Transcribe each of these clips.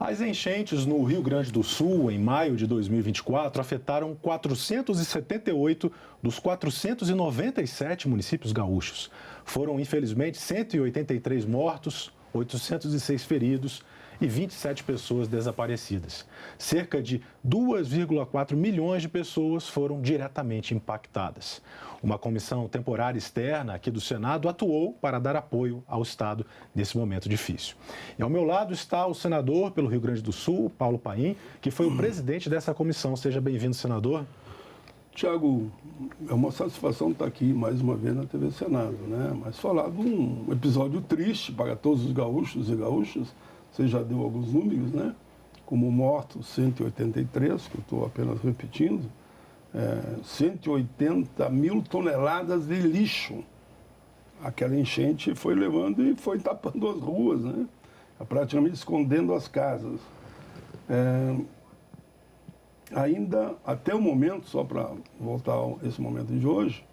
As enchentes no Rio Grande do Sul, em maio de 2024, afetaram 478 dos 497 municípios gaúchos. Foram, infelizmente, 183 mortos, 806 feridos e 27 pessoas desaparecidas. Cerca de 2,4 milhões de pessoas foram diretamente impactadas. Uma comissão temporária externa aqui do Senado atuou para dar apoio ao Estado nesse momento difícil. E ao meu lado está o senador pelo Rio Grande do Sul, Paulo Paim, que foi o presidente dessa comissão. Seja bem-vindo, senador. Tiago, é uma satisfação estar aqui mais uma vez na TV Senado, né? Mas falar de um episódio triste para todos os gaúchos e gaúchas. Você já deu alguns números, né? Como mortos, 183, que eu estou apenas repetindo, 180 mil toneladas de lixo. Aquela enchente foi levando e foi tapando as ruas, né? Praticamente escondendo as casas. Ainda, até o momento, só para voltar a esse momento de hoje,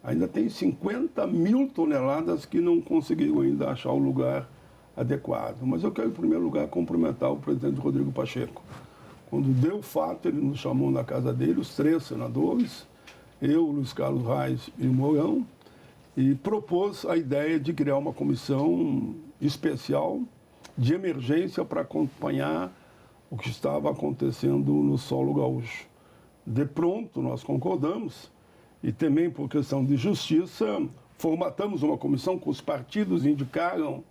ainda tem 50 mil toneladas que não conseguiram ainda achar o lugar adequado. Mas eu quero, em primeiro lugar, cumprimentar o presidente Rodrigo Pacheco. Quando deu o fato, ele nos chamou na casa dele, os 3 senadores, eu, Luiz Carlos Reis e o Mourão, e propôs a ideia de criar uma comissão especial de emergência para acompanhar o que estava acontecendo no solo gaúcho. De pronto, nós concordamos, e também por questão de justiça, formatamos uma comissão que os partidos indicaram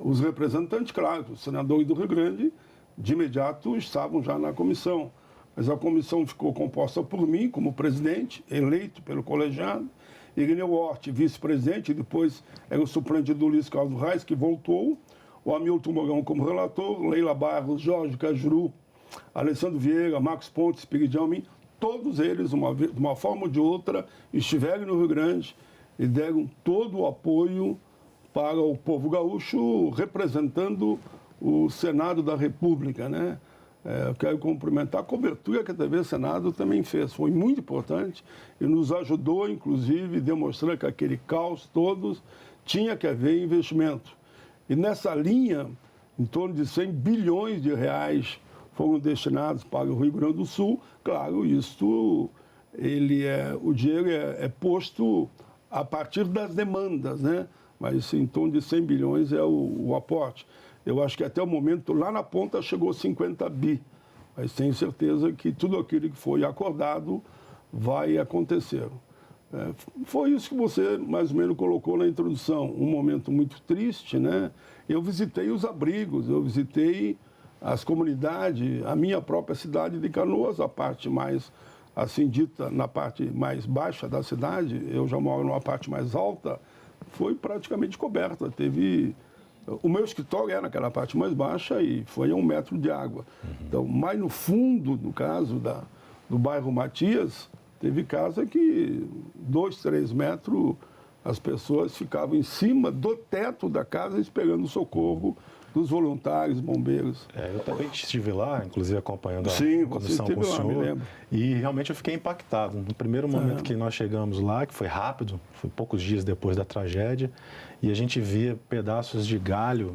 os representantes, claro, os senadores do Rio Grande, de imediato estavam já na comissão. Mas a comissão ficou composta por mim, como presidente, eleito pelo colegiado, Irineu Hort, vice-presidente, e depois era o suplente do Luiz Carlos Reis, que voltou, o Hamilton Mourão como relator, Leila Barros, Jorge Cajuru, Alessandro Vieira, Marcos Pontes, Espiridião Min, todos eles, de uma forma ou de outra, estiveram no Rio Grande e deram todo o apoio para o povo gaúcho, representando o Senado da República, né? Eu quero cumprimentar a cobertura que a TV Senado também fez. Foi muito importante e nos ajudou, inclusive, demonstrando que aquele caos todos tinha que haver investimento. E nessa linha, em torno de 100 bilhões de reais foram destinados para o Rio Grande do Sul. Claro, o dinheiro é posto a partir das demandas, né? Mas em torno de 100 bilhões é o aporte. Eu acho que até o momento, lá na ponta, chegou 50 bi. Mas tenho certeza que tudo aquilo que foi acordado vai acontecer. Foi isso que você, mais ou menos, colocou na introdução. Um momento muito triste, né? Eu visitei os abrigos, eu visitei as comunidades, a minha própria cidade de Canoas, a parte mais, assim dita, na parte mais baixa da cidade. Eu já moro numa parte mais alta. Foi praticamente coberta. O meu escritório era naquela parte mais baixa e foi a 1 metro de água. Então, mais no fundo, no caso do bairro Matias, teve casa que 2, 3 metros as pessoas ficavam em cima do teto da casa esperando o socorro dos voluntários, bombeiros. Eu também estive lá, inclusive acompanhando a comissão com o senhor, me lembro. E realmente eu fiquei impactado. No primeiro momento que nós chegamos lá, que foi rápido, foi poucos dias depois da tragédia, e a gente via pedaços de galho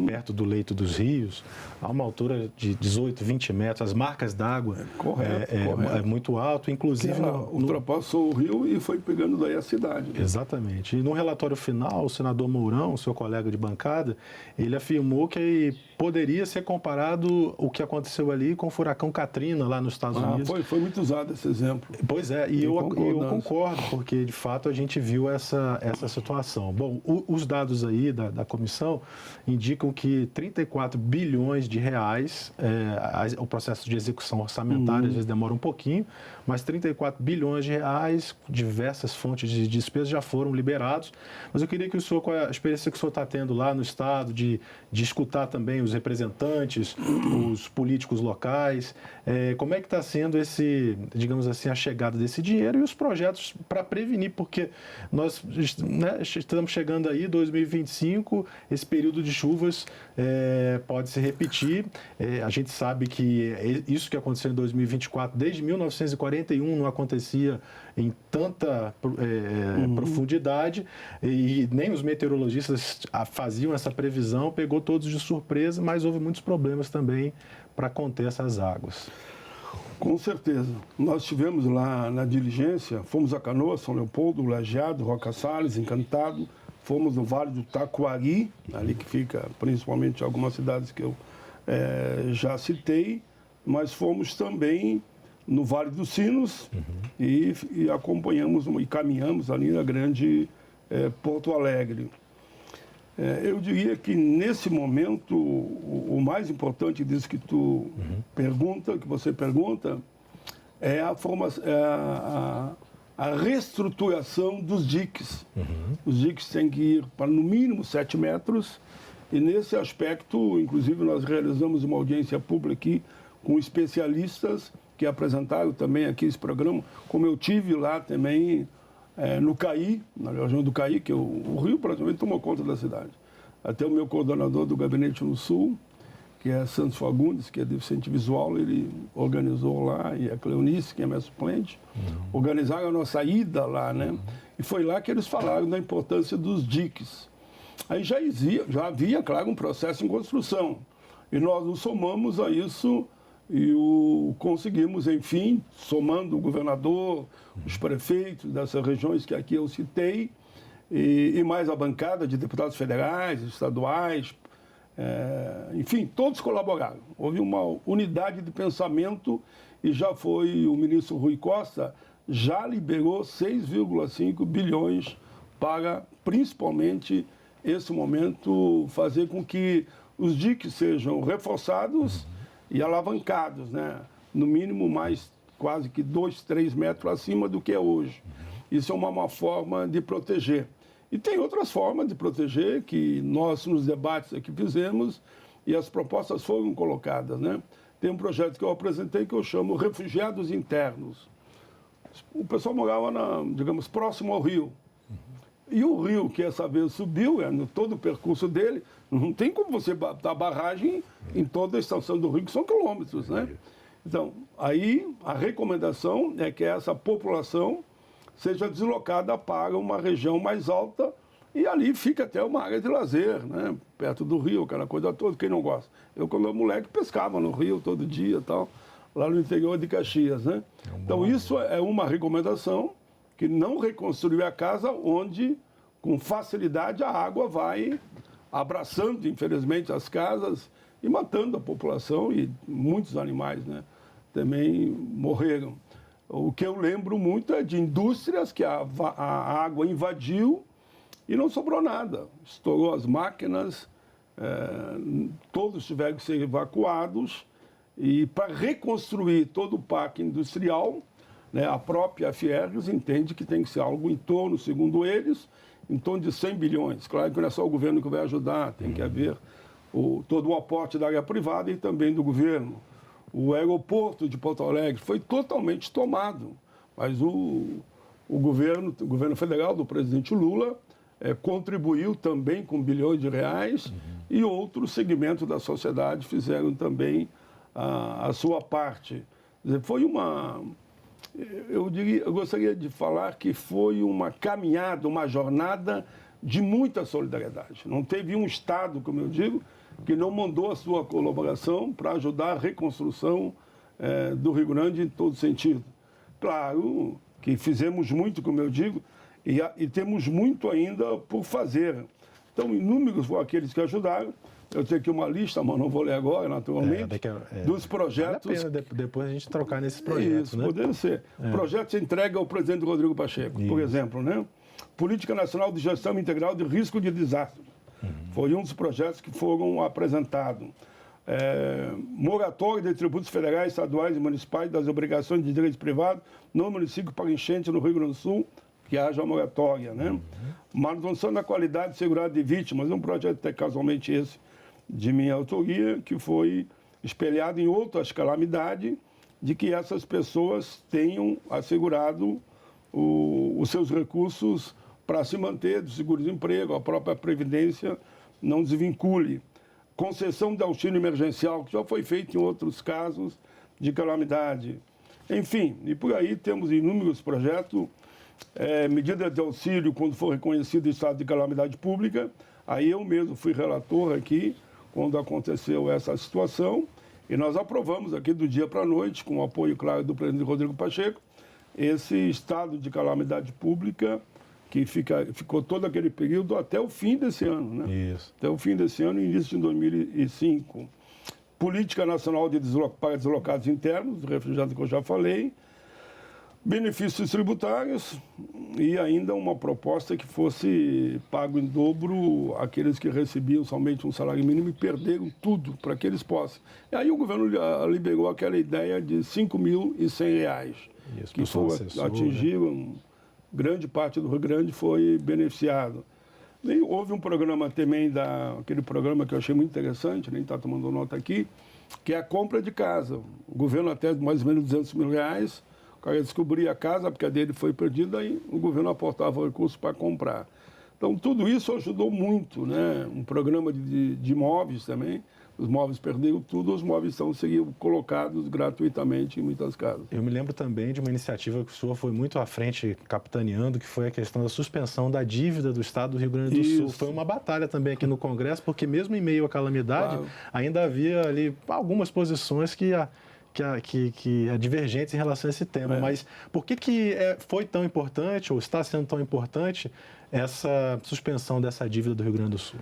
perto do leito dos rios, a uma altura de 18, 20 metros, as marcas d'água é muito alto, inclusive... ultrapassou o rio e foi pegando daí a cidade. Né? Exatamente. E no relatório final, o senador Mourão, seu colega de bancada, ele afirmou que poderia ser comparado o que aconteceu ali com o furacão Katrina lá nos Estados Unidos. Foi muito usado esse exemplo. Pois é, e eu concordo, porque de fato a gente viu essa situação. Bom, os dados aí da comissão indicam que 34 bilhões de reais, o processo de execução orçamentária às vezes demora um pouquinho, mas 34 bilhões de reais, diversas fontes de despesas já foram liberados. Mas eu queria que o senhor, qual é a experiência que o senhor está tendo lá no Estado, de escutar também os representantes, os políticos locais, como é que está sendo digamos assim, a chegada desse dinheiro e os projetos para prevenir, porque nós estamos chegando aí, 2025, esse período de chuvas pode se repetir. A gente sabe que isso que aconteceu em 2024, desde 1941, não acontecia em tanta profundidade, e nem os meteorologistas faziam essa previsão, pegou todo todos de surpresa, mas houve muitos problemas também para conter essas águas. Com certeza. Nós estivemos lá na diligência, fomos a Canoas, São Leopoldo, Lajeado, Roca Salles, Encantado, fomos no Vale do Taquari, ali que fica principalmente algumas cidades que eu já citei, mas fomos também no Vale dos Sinos e acompanhamos e caminhamos ali na grande Porto Alegre. Eu diria que nesse momento o mais importante disso que você pergunta, é a reestruturação dos diques. Os diques têm que ir para no mínimo 7 metros e nesse aspecto, inclusive, nós realizamos uma audiência pública aqui com especialistas que apresentaram também aqui esse programa, como eu tive lá também no Caí, na região do Caí, que o rio praticamente tomou conta da cidade. Até o meu coordenador do gabinete no Sul, que é Santos Fagundes, que é deficiente visual, ele organizou lá, e a Cleonice, que é minha suplente, organizaram a nossa ida lá, né? E foi lá que eles falaram da importância dos diques. Aí já havia, claro, um processo em construção. E nós nos somamos a isso e conseguimos, enfim, somando o governador, os prefeitos dessas regiões que aqui eu citei, e mais a bancada de deputados federais, estaduais, enfim, todos colaboraram. Houve uma unidade de pensamento e já foi o ministro Rui Costa, já liberou 6,5 bilhões para, principalmente, esse momento, fazer com que os diques sejam reforçados e alavancados, né? No mínimo mais quase que 2, 3 metros acima do que é hoje. Isso é uma forma de proteger. E tem outras formas de proteger que nós, nos debates aqui fizemos, e as propostas foram colocadas, né? Tem um projeto que eu apresentei que eu chamo Refugiados Internos. O pessoal morava, digamos, próximo ao rio. E o rio, que essa vez subiu, no todo o percurso dele, não tem como você botar barragem em toda a extensão do rio, que são quilômetros, né? Então, aí a recomendação é que essa população seja deslocada para uma região mais alta e ali fica até uma área de lazer, né? Perto do rio, aquela coisa toda, quem não gosta. Eu, quando era moleque, pescava no rio todo dia e tal, lá no interior de Caxias, né? Então, isso é uma recomendação, que não reconstruir a casa onde, com facilidade, a água vai abraçando, infelizmente, as casas e matando a população e muitos animais, né? Também morreram. O que eu lembro muito é de indústrias que a água invadiu e não sobrou nada. Estourou as máquinas, todos tiveram que ser evacuados. E para reconstruir todo o parque industrial, né, a própria Fiergs entende que tem que ser algo em torno, segundo eles, em torno de 100 bilhões. Claro que não é só o governo que vai ajudar, tem que haver todo o aporte da área privada e também do governo. O aeroporto de Porto Alegre foi totalmente tomado, mas o governo federal do presidente Lula contribuiu também com bilhões de reais e outros segmentos da sociedade fizeram também a sua parte. Quer dizer, foi eu gostaria de falar que foi uma caminhada, uma jornada de muita solidariedade. Não teve um Estado, como eu digo, que não mandou a sua colaboração para ajudar a reconstrução do Rio Grande em todo sentido. Claro que fizemos muito, como eu digo, e temos muito ainda por fazer. Então, inúmeros foram aqueles que ajudaram. Eu tenho aqui uma lista, mas não vou ler agora, naturalmente, dos projetos. Vale a pena depois a gente trocar nesses projetos, isso, né? Poderia ser. Projetos entregue ao presidente Rodrigo Pacheco, por exemplo, né? Política Nacional de Gestão Integral de Risco de Desastre. Foi um dos projetos que foram apresentados. Moratória de tributos federais, estaduais e municipais das obrigações de direitos privados no município para enchente no Rio Grande do Sul, que haja moratória, né? Manutenção da qualidade e segurança de vítimas, um projeto até casualmente esse, de minha autoria, que foi espelhado em outras calamidades, de que essas pessoas tenham assegurado os seus recursos para se manter do seguro-desemprego, a própria Previdência não desvincule. Concessão de auxílio emergencial, que já foi feito em outros casos de calamidade. Enfim, e por aí temos inúmeros projetos, medidas de auxílio quando for reconhecido o estado de calamidade pública. Aí eu mesmo fui relator aqui, quando aconteceu essa situação, e nós aprovamos aqui do dia para a noite, com o apoio, claro, do presidente Rodrigo Pacheco, esse estado de calamidade pública que ficou todo aquele período até o fim desse ano, né? Isso. Até o fim desse ano, início de 2005. Política Nacional para Deslocados Internos, refugiados que eu já falei, benefícios tributários e ainda uma proposta que fosse pago em dobro aqueles que recebiam somente um salário mínimo e perderam tudo para que eles possam. E aí o governo liberou aquela ideia de R$ 5.100, Isso, que atingiram, grande parte do Rio Grande foi beneficiado. E houve um programa também, aquele programa que eu achei muito interessante, nem está tomando nota aqui, que é a compra de casa. O governo até mais ou menos R$200 mil, o cara descobria a casa, porque a dele foi perdida, e o governo aportava recursos para comprar. Então, tudo isso ajudou muito, né? Um programa de imóveis também. Os móveis perderam tudo, os móveis seguiam colocados gratuitamente em muitas casas. Eu me lembro também de uma iniciativa que o senhor foi muito à frente capitaneando, que foi a questão da suspensão da dívida do Estado do Rio Grande do Sul. Foi uma batalha também aqui no Congresso, porque mesmo em meio à calamidade, ainda havia ali algumas posições que divergentes em relação a esse tema. Mas por que foi tão importante, ou está sendo tão importante, essa suspensão dessa dívida do Rio Grande do Sul?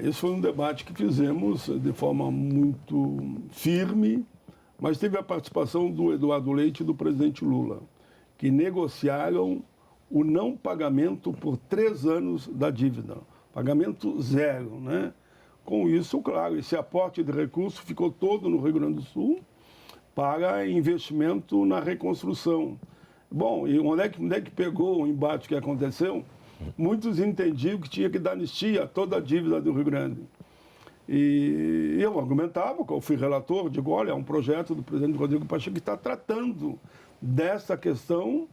Esse foi um debate que fizemos de forma muito firme, mas teve a participação do Eduardo Leite e do presidente Lula, que negociaram o não pagamento por 3 anos da dívida, pagamento zero, né? Com isso, claro, esse aporte de recursos ficou todo no Rio Grande do Sul para investimento na reconstrução. Bom, e onde é que pegou o embate que aconteceu? Muitos entendiam que tinha que dar anistia a toda a dívida do Rio Grande. E eu argumentava, eu fui relator, digo, olha, é um projeto do presidente Rodrigo Pacheco que está tratando dessa questão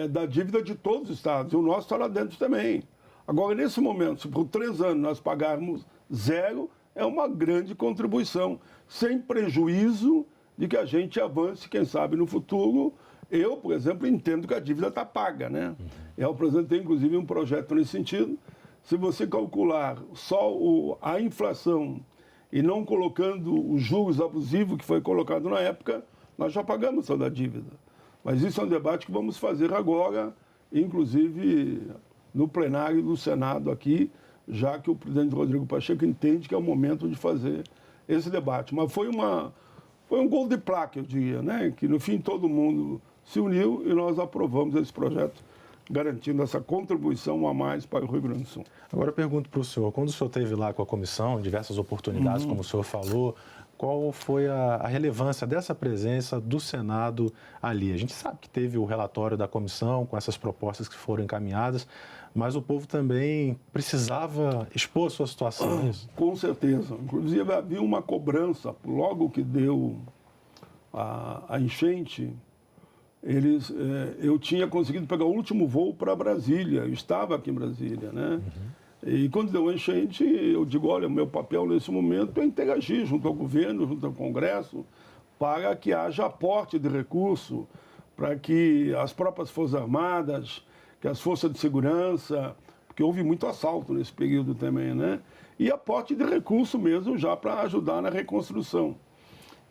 da dívida de todos os estados, e o nosso está lá dentro também. Agora, nesse momento, se por 3 anos nós pagarmos zero, é uma grande contribuição, sem prejuízo de que a gente avance, quem sabe, no futuro. Eu, por exemplo, entendo que a dívida está paga, né? Eu apresentei, inclusive, um projeto nesse sentido. Se você calcular só a inflação e não colocando os juros abusivos que foi colocado na época, nós já pagamos toda a dívida. Mas isso é um debate que vamos fazer agora, inclusive no plenário do Senado aqui, já que o presidente Rodrigo Pacheco entende que é o momento de fazer esse debate. Mas foi um gol de placa, eu diria, né? Que no fim todo mundo se uniu e nós aprovamos esse projeto, garantindo essa contribuição a mais para o Rio Grande do Sul. Agora eu pergunto para o senhor, quando o senhor esteve lá com a comissão, em diversas oportunidades, como o senhor falou, qual foi a relevância dessa presença do Senado ali? A gente sabe que teve o relatório da comissão com essas propostas que foram encaminhadas, mas o povo também precisava expor a sua situação. Com certeza. Inclusive havia uma cobrança, logo que deu a enchente, eu tinha conseguido pegar o último voo para Brasília, eu estava aqui em Brasília, né? E quando deu a enchente, eu digo, olha, o meu papel nesse momento é interagir junto ao governo, junto ao Congresso, para que haja aporte de recurso, para que as próprias Forças Armadas, que as forças de segurança, porque houve muito assalto nesse período também, né? E aporte de recurso mesmo já para ajudar na reconstrução.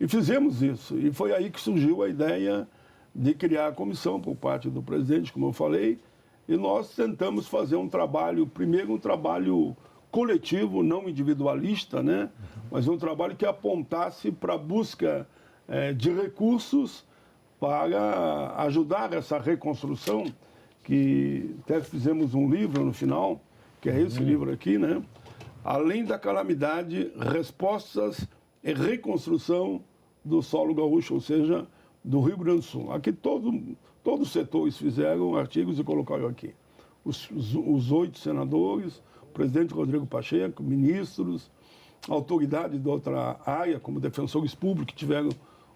E fizemos isso, e foi aí que surgiu a ideia de criar a comissão por parte do presidente, como eu falei, e nós tentamos fazer um trabalho, primeiro um trabalho coletivo, não individualista, né? Mas um trabalho que apontasse para a busca de recursos para ajudar essa reconstrução, que até fizemos um livro no final, que é esse livro aqui, né? Além da calamidade, respostas e reconstrução do solo gaúcho, ou seja, do Rio Grande do Sul. Aqui todos os setores fizeram artigos e colocaram aqui. Os 8 senadores, o presidente Rodrigo Pacheco, ministros, autoridades de outra área, como defensores públicos, que tiveram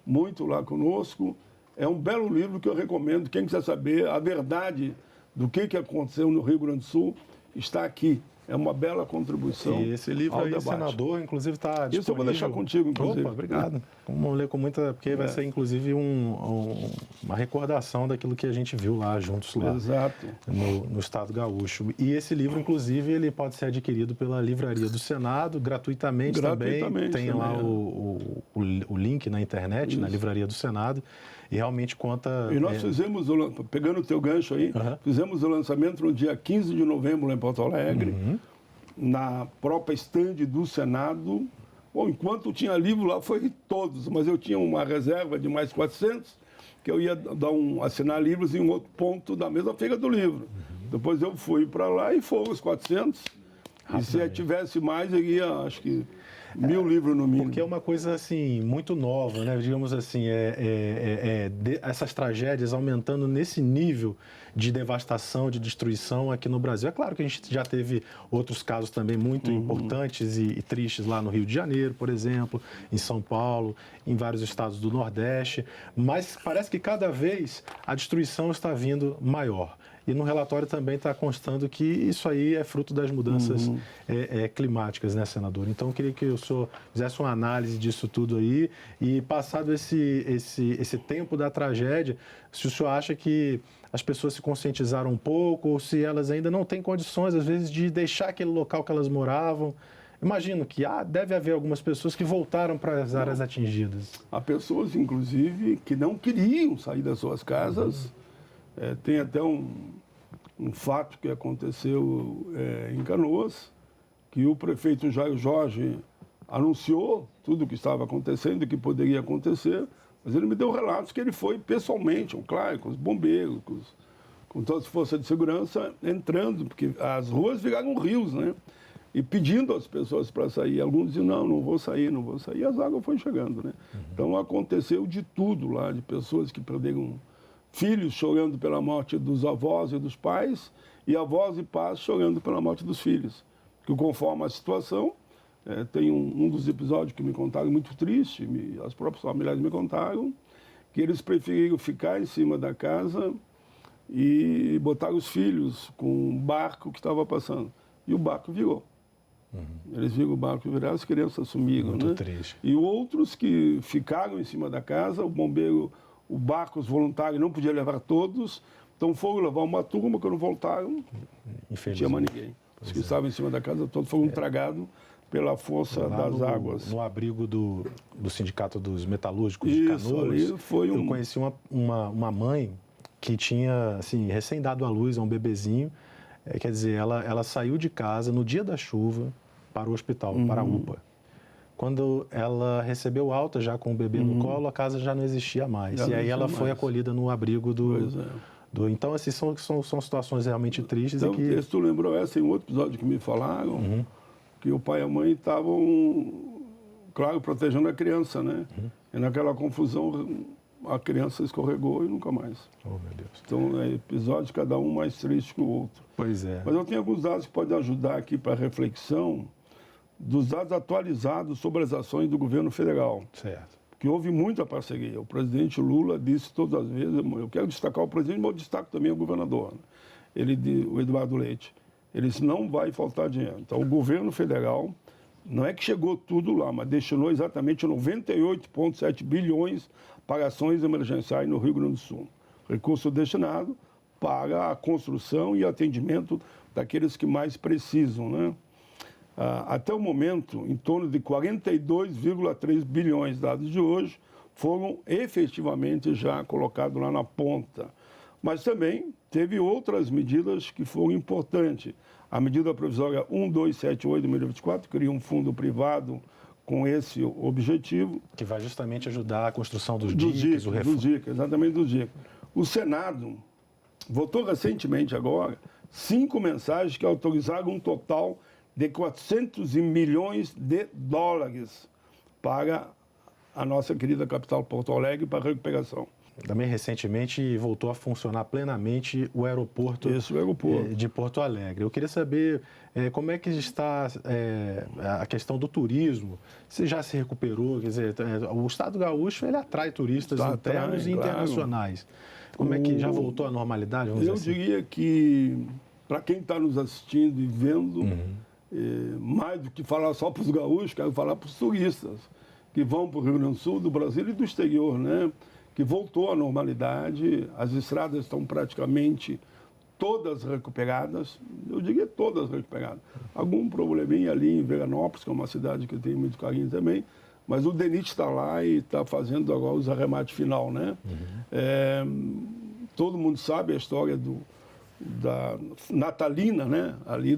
muito lá conosco. É um belo livro que eu recomendo. Quem quiser saber a verdade do que aconteceu no Rio Grande do Sul, está aqui. é uma bela contribuição. E esse livro ao aí, debate. Senador, inclusive está disponível. Isso eu vou deixar contigo, inclusive. Opa, obrigado. Vamos ler com muita... Porque vai ser, inclusive, uma recordação daquilo que a gente viu lá, juntos lá. Exato. No Estado Gaúcho. E esse livro, inclusive, ele pode ser adquirido pela Livraria do Senado, gratuitamente também. Tem lá o link na internet, na Livraria do Senado. E realmente conta... E nós fizemos, pegando o teu gancho aí, fizemos o lançamento no dia 15 de novembro lá em Porto Alegre, na própria estande do Senado. Bom, enquanto tinha livro lá, foi todos, mas eu tinha uma reserva de mais 400, que eu ia assinar livros em um outro ponto da mesma feira do livro. Depois eu fui para lá e foram os 400. E se tivesse mais, eu ia, acho que, 1000 livros no mínimo. Porque é uma coisa, assim, muito nova, né? Digamos assim, essas tragédias aumentando nesse nível de devastação, de destruição aqui no Brasil. É claro que a gente já teve outros casos também muito importantes e tristes lá no Rio de Janeiro, por exemplo, em São Paulo, em vários estados do Nordeste, mas parece que cada vez a destruição está vindo maior. E no relatório também está constando que isso aí é fruto das mudanças climáticas, né, senador? Então, eu queria que o senhor fizesse uma análise disso tudo aí e, passado esse tempo da tragédia, se o senhor acha que as pessoas se conscientizaram um pouco ou se elas ainda não têm condições, às vezes, de deixar aquele local que elas moravam. Imagino que deve haver algumas pessoas que voltaram para as áreas atingidas. Há pessoas, inclusive, que não queriam sair das suas casas. Tem até um fato que aconteceu em Canoas, que o prefeito Jair Jorge anunciou tudo o que estava acontecendo e que poderia acontecer, mas ele me deu relatos que ele foi pessoalmente, claro, com os bombeiros, com todas as forças de segurança, entrando, porque as ruas viraram rios, né? E pedindo às pessoas para sair. Alguns diziam, não vou sair, não vou sair. E as águas foram chegando, né? Então aconteceu de tudo lá, de pessoas que perderam filhos chorando pela morte dos avós e dos pais, e avós e pais chorando pela morte dos filhos. Que conforme a situação, tem um dos episódios que me contaram muito triste, as próprias familiares me contaram, que eles preferiram ficar em cima da casa e botar os filhos com um barco que estava passando. E o barco virou. Eles viram o barco virar, as crianças sumiram. Muito né? triste. E outros que ficaram em cima da casa, o bombeiro, o barco, os voluntários não podia levar todos, então foram levar uma turma, quando voltaram, não tinha mais ninguém. Os que estavam em cima da casa todos foram tragados pela força das águas. No abrigo do Sindicato dos Metalúrgicos de Canoas, eu conheci uma mãe que tinha, assim, recém dado à luz a um bebezinho. Quer dizer, ela saiu de casa no dia da chuva para o hospital, para a UPA. Quando ela recebeu alta, já com o bebê no colo, a casa já não existia mais. E aí ela foi acolhida no abrigo Então, assim, são situações realmente tristes. Então, se tu lembrou essa em outro episódio que me falaram, que o pai e a mãe estavam, claro, protegendo a criança, né? E naquela confusão, a criança escorregou e nunca mais. Oh, meu Deus. Então, é episódio cada um mais triste que o outro. Pois é. Mas eu tenho alguns dados que podem ajudar aqui para a reflexão dos dados atualizados sobre as ações do governo federal. Certo. Que houve muita parceria. O presidente Lula disse todas as vezes, eu quero destacar o presidente, mas eu destaco também o governador, né? O Eduardo Leite. Ele disse, não vai faltar dinheiro. Então, o governo federal, não é que chegou tudo lá, mas destinou exatamente 98,7 bilhões para ações emergenciais no Rio Grande do Sul. Recurso destinado para a construção e atendimento daqueles que mais precisam, né? Até o momento, em torno de 42,3 bilhões, dados de hoje, foram efetivamente já colocados lá na ponta. Mas também teve outras medidas que foram importantes. A medida provisória 1278 de 2024 cria um fundo privado com esse objetivo. Que vai justamente ajudar a construção dos diques, o reforço. Dos diques, exatamente dos diques. O Senado votou recentemente agora 5 mensagens que autorizaram um total de 400 milhões de dólares para a nossa querida capital Porto Alegre para a recuperação. Também recentemente voltou a funcionar plenamente o aeroporto, de Porto Alegre. Eu queria saber como é que está a questão do turismo, se já se recuperou, quer dizer, o Estado gaúcho ele atrai turistas internos e internacionais. Como é que já voltou à normalidade? Eu diria que para quem está nos assistindo e vendo, mais do que falar só para os gaúchos, quero falar para os turistas que vão para o Rio Grande do Sul, do Brasil e do exterior, né? Que voltou à normalidade, as estradas estão praticamente todas recuperadas, eu diria todas recuperadas. Algum probleminha ali em Veranópolis, que é uma cidade que eu tenho muito carinho também, mas o DENIT está lá e está fazendo agora os arremates final, né? Todo mundo sabe a história da natalina, né? Ali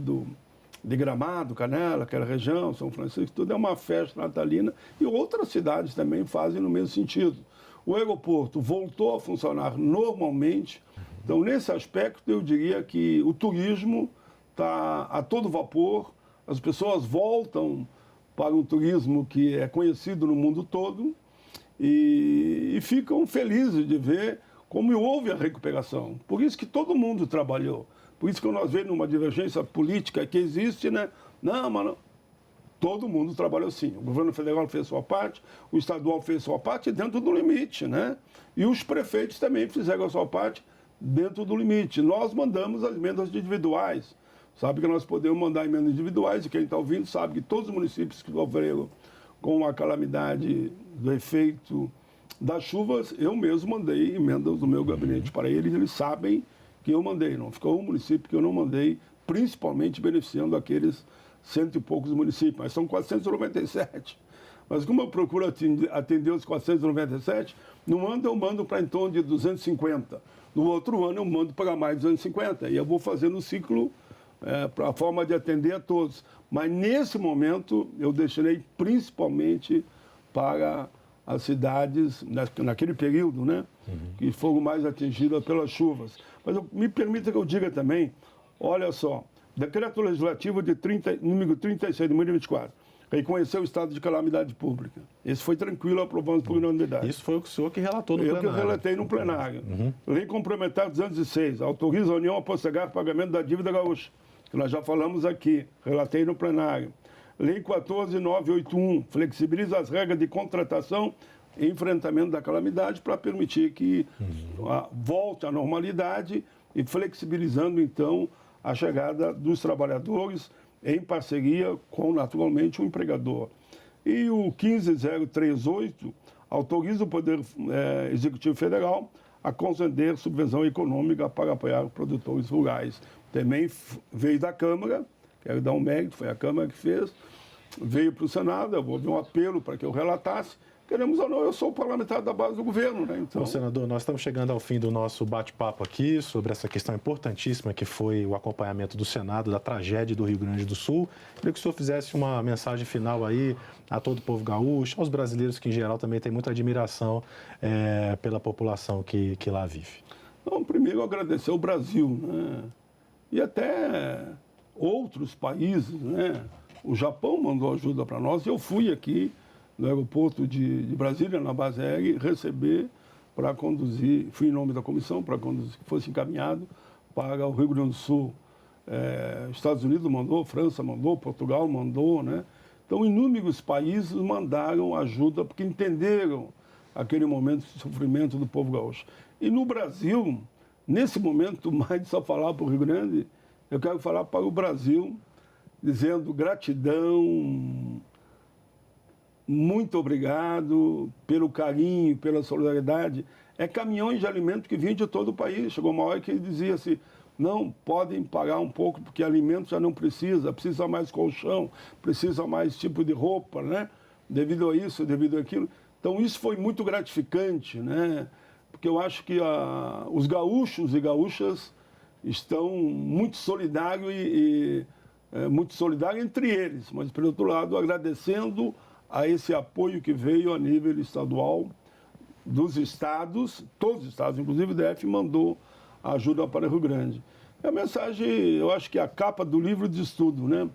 de Gramado, Canela, aquela região, São Francisco, tudo é uma festa natalina e outras cidades também fazem no mesmo sentido. O aeroporto voltou a funcionar normalmente, então nesse aspecto eu diria que o turismo está a todo vapor, as pessoas voltam para um turismo que é conhecido no mundo todo e ficam felizes de ver como houve a recuperação. Por isso que todo mundo trabalhou. Por isso que nós vemos uma divergência política que existe, né? Não, mas não. Todo mundo trabalhou sim. O governo federal fez sua parte, o estadual fez sua parte dentro do limite, né? E os prefeitos também fizeram a sua parte dentro do limite. Nós mandamos as emendas individuais. Sabe que nós podemos mandar emendas individuais e quem está ouvindo sabe que todos os municípios que sofreram com a calamidade do efeito das chuvas, eu mesmo mandei emendas do meu gabinete para eles sabem que eu mandei. Não ficou um município que eu não mandei, principalmente beneficiando aqueles 100 e poucos municípios, mas são 497. Mas como eu procuro atender os 497, no ano eu mando para em torno de 250. No outro ano eu mando para mais de 250. E eu vou fazendo o ciclo para a forma de atender a todos. Mas nesse momento eu destinei principalmente para as cidades, naquele período, né, que foram mais atingidas pelas chuvas. Mas me permita que eu diga também, olha só, Decreto Legislativo número 36 de 2024, reconheceu o estado de calamidade pública. Esse foi tranquilo, aprovamos por unanimidade. Isso foi o senhor que relatou no plenário. Eu que relatei no plenário. Lei Complementar 206, autoriza a União a postergar o pagamento da dívida gaúcha, que nós já falamos aqui, relatei no plenário. Lei 14981, flexibiliza as regras de contratação e enfrentamento da calamidade para permitir que volte à normalidade e flexibilizando, então, a chegada dos trabalhadores em parceria com, naturalmente, o empregador. E o 15038 autoriza o Poder Executivo Federal a conceder subvenção econômica para apoiar produtores rurais. Também veio da Câmara, quero dar um mérito, foi a Câmara que fez, veio para o Senado, eu vou ver um apelo para que eu relatasse. Queremos ou não, eu sou parlamentar da base do governo, né? Então... Bom, senador, nós estamos chegando ao fim do nosso bate-papo aqui sobre essa questão importantíssima que foi o acompanhamento do Senado da tragédia do Rio Grande do Sul. Queria que o senhor fizesse uma mensagem final aí a todo o povo gaúcho, aos brasileiros que, em geral, também têm muita admiração pela população que lá vive. Então, primeiro, agradecer ao Brasil, né? E até outros países, né? O Japão mandou ajuda para nós e eu fui aqui no aeroporto de Brasília, na base aérea, receber para conduzir, fui em nome da comissão, para conduzir, que fosse encaminhado para o Rio Grande do Sul. Estados Unidos mandou, França mandou, Portugal mandou, né? Então, inúmeros países mandaram ajuda porque entenderam aquele momento de sofrimento do povo gaúcho. E no Brasil, nesse momento, mais de só falar para o Rio Grande, eu quero falar para o Brasil, dizendo gratidão, muito obrigado pelo carinho, pela solidariedade. É caminhões de alimento que vinham de todo o país. Chegou uma hora que ele dizia assim, não, podem pagar um pouco, porque alimento já não precisa mais colchão, precisa mais tipo de roupa, né? Devido a isso, devido àquilo. Então, isso foi muito gratificante, né? Porque eu acho que os gaúchos e gaúchas estão muito solidários muito solidários entre eles, mas, pelo outro lado, agradecendo a esse apoio que veio a nível estadual dos estados, todos os estados, inclusive o DF, mandou ajuda para o Rio Grande. A mensagem, eu acho que a capa do livro de estudo, né?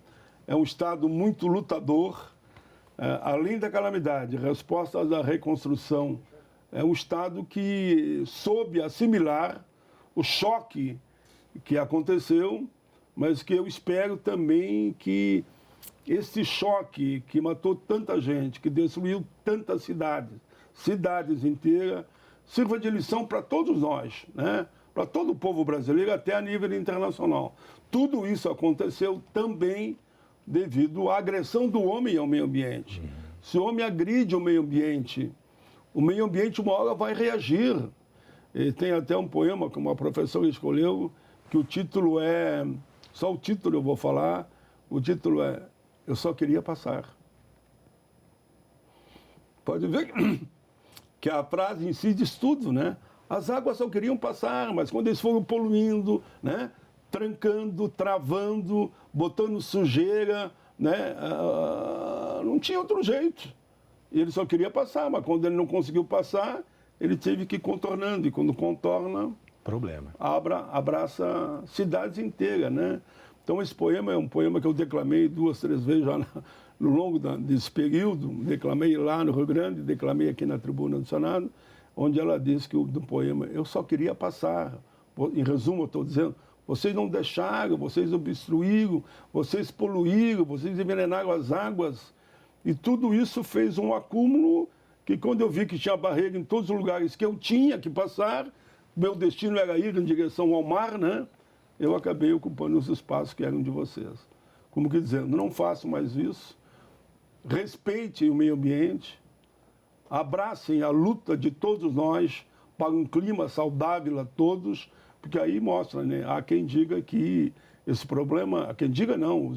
É um estado muito lutador, além da calamidade, resposta da reconstrução. É um estado que soube assimilar o choque que aconteceu, mas que eu espero também que esse choque que matou tanta gente, que destruiu tantas cidades inteiras, sirva de lição para todos nós, né? para todo o povo brasileiro, até a nível internacional. Tudo isso aconteceu também devido à agressão do homem ao meio ambiente. Se o homem agride o meio ambiente uma hora vai reagir. E tem até um poema que uma professora escolheu, que o título é, só o título eu vou falar, o título é Eu Só Queria Passar. Pode ver que a frase em si diz tudo, né? As águas só queriam passar, mas quando eles foram poluindo, né? Trancando, travando, botando sujeira, né? Não tinha outro jeito. Ele só queria passar, mas quando ele não conseguiu passar, ele teve que ir contornando. E quando contorna, problema. Abraça cidades inteiras, né? Então esse poema é um poema que eu declamei 2, 3 vezes já no longo desse período. Declamei lá no Rio Grande, declamei aqui na tribuna do Senado, onde ela diz que do poema, eu só queria passar. Em resumo, eu estou dizendo, vocês não deixaram, vocês obstruíram, vocês poluíram, vocês envenenaram as águas. E tudo isso fez um acúmulo que quando eu vi que tinha barreira em todos os lugares que eu tinha que passar, meu destino era ir em direção ao mar, né? Eu acabei ocupando os espaços que eram de vocês. Como que dizendo, não façam mais isso, respeitem o meio ambiente, abracem a luta de todos nós para um clima saudável a todos, porque aí mostra, né? Há quem diga que esse problema, há quem diga não,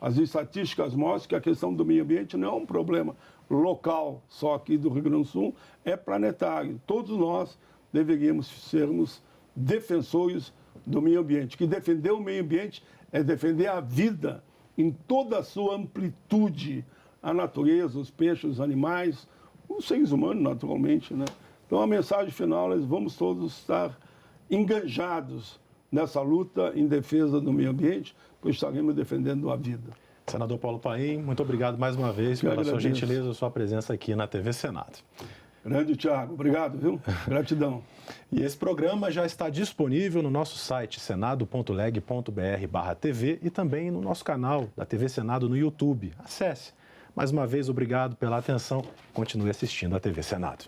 as estatísticas mostram que a questão do meio ambiente não é um problema local, só aqui do Rio Grande do Sul, é planetário. Todos nós deveríamos sermos defensores do meio ambiente. Que defender o meio ambiente é defender a vida em toda a sua amplitude, a natureza, os peixes, os animais, os seres humanos, naturalmente, né? Então, a mensagem final é: vamos todos estar engajados nessa luta em defesa do meio ambiente, pois estaremos defendendo a vida. Senador Paulo Paim, muito obrigado mais uma vez pela sua gentileza, sua presença aqui na TV Senado. Grande Thiago, obrigado, viu? Gratidão. E esse programa já está disponível no nosso site senado.leg.br/TV e também no nosso canal da TV Senado no YouTube. Acesse. Mais uma vez, obrigado pela atenção. Continue assistindo a TV Senado.